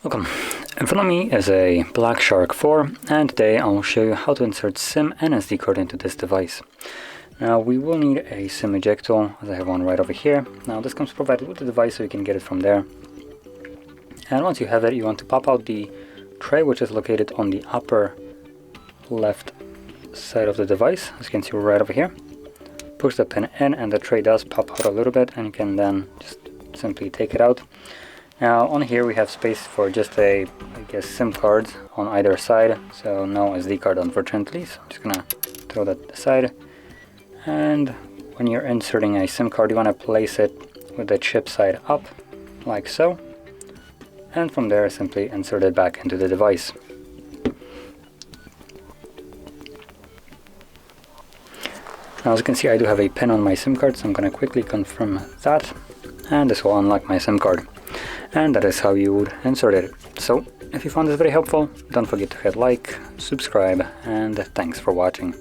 Welcome. In front of me is a Black Shark 4, and today I'll show you how to insert SIM and SD card into this device. Now we will need a SIM ejector, as I have one right over here. Now this comes provided with the device, so you can get it from there. And once you have it, you want to pop out the tray, which is located on the upper left side of the device, as you can see right over here. Push the pin in and the tray does pop out a little bit, and you can then just simply take it out. Now on here we have space for just I guess SIM cards on either side, so no SD card unfortunately, so I'm just gonna throw that aside. And when you're inserting a SIM card, you want to place it with the chip side up, like so, and from there simply insert it back into the device. Now as you can see, I do have a pin on my SIM card, so I'm going to quickly confirm that, and this will unlock my SIM card. And that is how you would insert it. So if you found this very helpful, don't forget to hit like, subscribe, and thanks for watching.